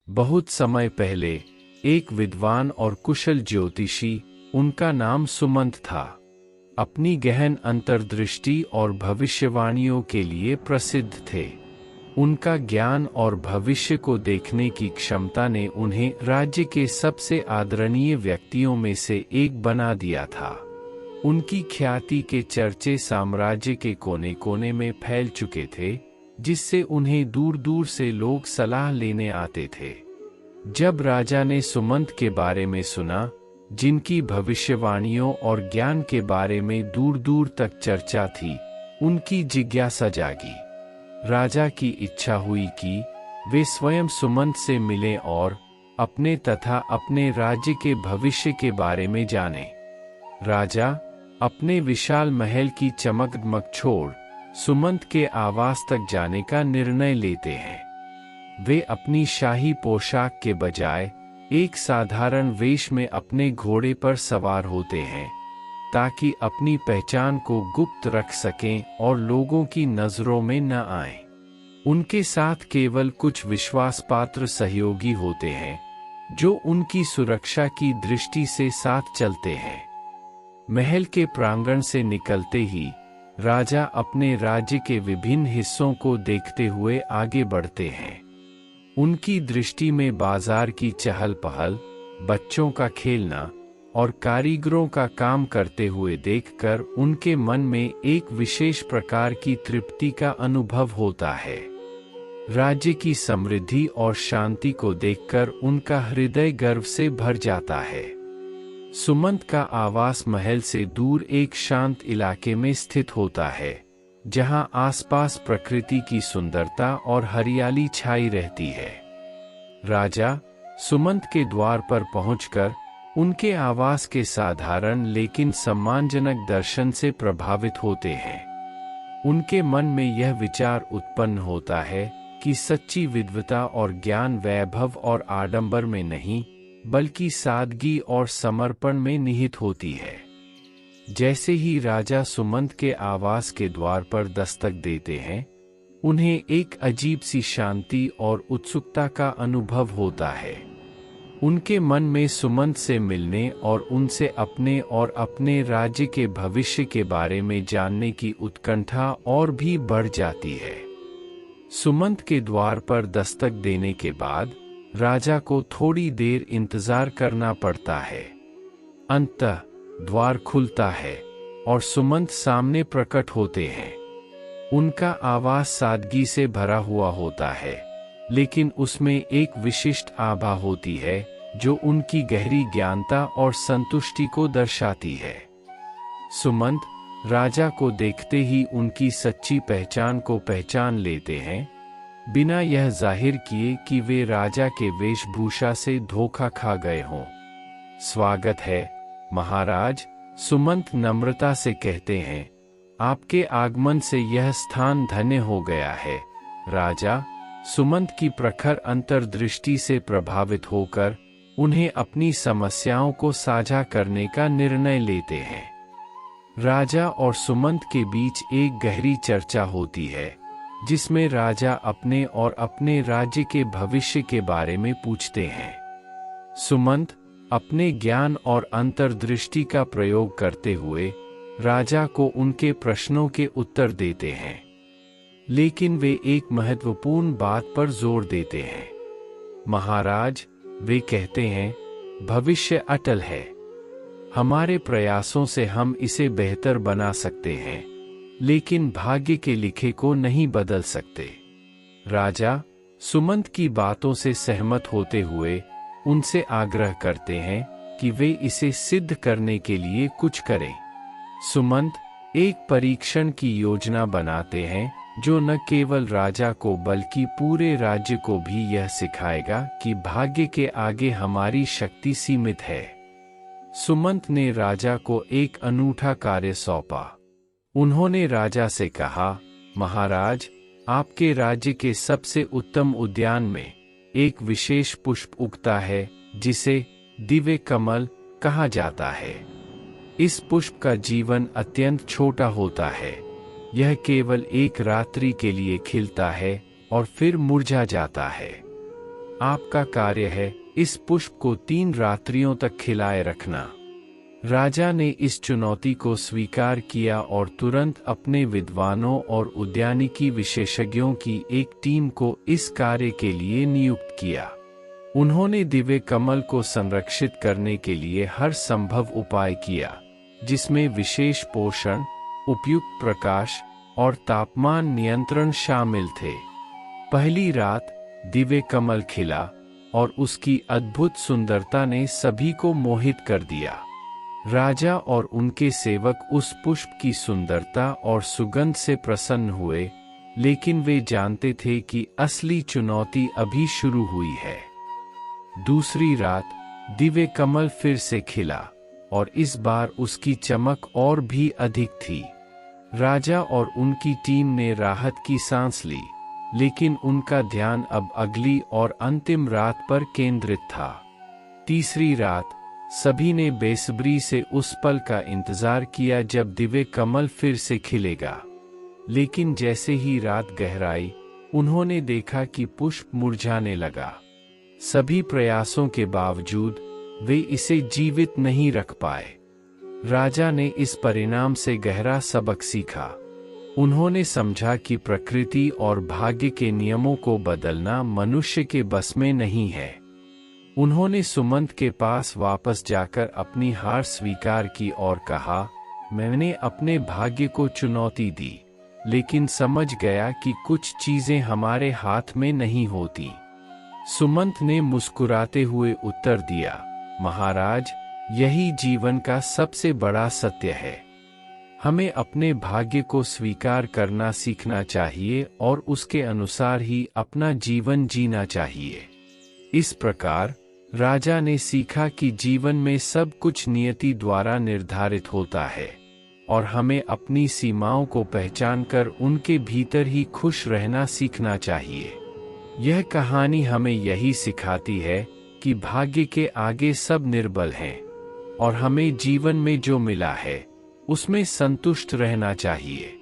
बहुत समय पहले एक विद्वान और कुशल ज्योतिषी, उनका नाम सुमंत था, अपनी गहन अंतर्दृष्टि और भविष्यवाणियों के लिए प्रसिद्ध थे। उनका ज्ञान और भविष्य को देखने की क्षमता ने उन्हें राज्य के सबसे आदरणीय व्यक्तियों में से एक बना दिया था। उनकी ख्याति के चर्चे साम्राज्य के कोने कोने में फैल चुके थे, जिससे उन्हें दूर दूर से लोग सलाह लेने आते थे। जब राजा ने सुमंत के बारे में सुना, जिनकी भविष्यवाणियों और ज्ञान के बारे में दूर दूर तक चर्चा थी, उनकी जिज्ञासा जागी। राजा की इच्छा हुई कि वे स्वयं सुमंत से मिलें और अपने तथा अपने राज्य के भविष्य के बारे में जानें। राजा अपने विशाल महल की चमकदमक छोड़ सुमंत के आवास तक जाने का निर्णय लेते हैं। वे अपनी शाही पोशाक के बजाय एक साधारण वेश में अपने घोड़े पर सवार होते हैं, ताकि अपनी पहचान को गुप्त रख सकें और लोगों की नजरों में न आएं। उनके साथ केवल कुछ विश्वासपात्र सहयोगी होते हैं, जो उनकी सुरक्षा की दृष्टि से साथ चलते हैं। महल के प्रांगण से निकलते ही राजा अपने राज्य के विभिन्न हिस्सों को देखते हुए आगे बढ़ते हैं। उनकी दृष्टि में बाजार की चहल पहल, बच्चों का खेलना और कारीगरों का काम करते हुए देखकर उनके मन में एक विशेष प्रकार की तृप्ति का अनुभव होता है। राज्य की समृद्धि और शांति को देखकर उनका हृदय गर्व से भर जाता है। सुमंत का आवास महल से दूर एक शांत इलाके में स्थित होता है, जहां आसपास प्रकृति की सुंदरता और हरियाली छाई रहती है। राजा सुमंत के द्वार पर पहुंचकर उनके आवास के साधारण लेकिन सम्मानजनक दर्शन से प्रभावित होते हैं। उनके मन में यह विचार उत्पन्न होता है कि सच्ची विद्वता और ज्ञान वैभव और आडंबर में नहीं, बल्कि सादगी और समर्पण में निहित होती है। जैसे ही राजा सुमंत के आवास के द्वार पर दस्तक देते हैं, उन्हें एक अजीब सी शांति और उत्सुकता का अनुभव होता है। उनके मन में सुमंत से मिलने और उनसे अपने और अपने राज्य के भविष्य के बारे में जानने की उत्कंठा और भी बढ़ जाती है। सुमंत के द्वार पर दस्तक देने के बाद राजा को थोड़ी देर इंतजार करना पड़ता है। अंततः द्वार खुलता है और सुमंत सामने प्रकट होते हैं। उनका आवास सादगी से भरा हुआ होता है, लेकिन उसमें एक विशिष्ट आभा होती है जो उनकी गहरी ज्ञानता और संतुष्टि को दर्शाती है। सुमंत राजा को देखते ही उनकी सच्ची पहचान को पहचान लेते हैं, बिना यह जाहिर किए कि वे राजा के वेशभूषा से धोखा खा गए हों। स्वागत है महाराज, सुमंत नम्रता से कहते हैं। आपके आगमन से यह स्थान धन्य हो गया है। राजा सुमंत की प्रखर अंतर्दृष्टि से प्रभावित होकर उन्हें अपनी समस्याओं को साझा करने का निर्णय लेते हैं। राजा और सुमंत के बीच एक गहरी चर्चा होती है, जिसमें राजा अपने और अपने राज्य के भविष्य के बारे में पूछते हैं। सुमंत अपने ज्ञान और अंतर्दृष्टि का प्रयोग करते हुए राजा को उनके प्रश्नों के उत्तर देते हैं, लेकिन वे एक महत्वपूर्ण बात पर जोर देते हैं। महाराज, वे कहते हैं, भविष्य अटल है। हमारे प्रयासों से हम इसे बेहतर बना सकते हैं, लेकिन भाग्य के लिखे को नहीं बदल सकते। राजा सुमंत की बातों से सहमत होते हुए उनसे आग्रह करते हैं कि वे इसे सिद्ध करने के लिए कुछ करें। सुमंत एक परीक्षण की योजना बनाते हैं, जो न केवल राजा को बल्कि पूरे राज्य को भी यह सिखाएगा कि भाग्य के आगे हमारी शक्ति सीमित है। सुमंत ने राजा को एक अनूठा कार्य सौंपा। उन्होंने राजा से कहा, महाराज, आपके राज्य के सबसे उत्तम उद्यान में एक विशेष पुष्प उगता है, जिसे दिव्य कमल कहा जाता है। इस पुष्प का जीवन अत्यंत छोटा होता है। यह केवल एक रात्रि के लिए खिलता है और फिर मुरझा जाता है। आपका कार्य है इस पुष्प को 3 रात्रियों तक खिलाए रखना। राजा ने इस चुनौती को स्वीकार किया और तुरंत अपने विद्वानों और उद्यानिकी विशेषज्ञों की एक टीम को इस कार्य के लिए नियुक्त किया। उन्होंने दिव्य कमल को संरक्षित करने के लिए हर संभव उपाय किया, जिसमें विशेष पोषण, उपयुक्त प्रकाश और तापमान नियंत्रण शामिल थे। पहली रात दिव्य कमल खिला और उसकी अद्भुत सुंदरता ने सभी को मोहित कर दिया। राजा और उनके सेवक उस पुष्प की सुंदरता और सुगंध से प्रसन्न हुए, लेकिन वे जानते थे कि असली चुनौती अभी शुरू हुई है। दूसरी रात दिव्य कमल फिर से खिला और इस बार उसकी चमक और भी अधिक थी। राजा और उनकी टीम ने राहत की सांस ली, लेकिन उनका ध्यान अब अगली और अंतिम रात पर केंद्रित था। तीसरी रात सभी ने बेसब्री से उस पल का इंतजार किया जब दिव्य कमल फिर से खिलेगा। लेकिन जैसे ही रात गहराई, उन्होंने देखा कि पुष्प मुरझाने लगा। सभी प्रयासों के बावजूद वे इसे जीवित नहीं रख पाए। राजा ने इस परिणाम से गहरा सबक सीखा। उन्होंने समझा कि प्रकृति और भाग्य के नियमों को बदलना मनुष्य के बस में नहीं है। उन्होंने सुमंत के पास वापस जाकर अपनी हार स्वीकार की और कहा, मैंने अपने भाग्य को चुनौती दी, लेकिन समझ गया कि कुछ चीजें हमारे हाथ में नहीं होती। सुमंत ने मुस्कुराते हुए उत्तर दिया, महाराज, यही जीवन का सबसे बड़ा सत्य है। हमें अपने भाग्य को स्वीकार करना सीखना चाहिए और उसके अनुसार ही अपना जीवन जीना चाहिए। इस प्रकार राजा ने सीखा कि जीवन में सब कुछ नियति द्वारा निर्धारित होता है और हमें अपनी सीमाओं को पहचानकर उनके भीतर ही खुश रहना सीखना चाहिए। यह कहानी हमें यही सिखाती है कि भाग्य के आगे सब निर्बल हैं और हमें जीवन में जो मिला है उसमें संतुष्ट रहना चाहिए।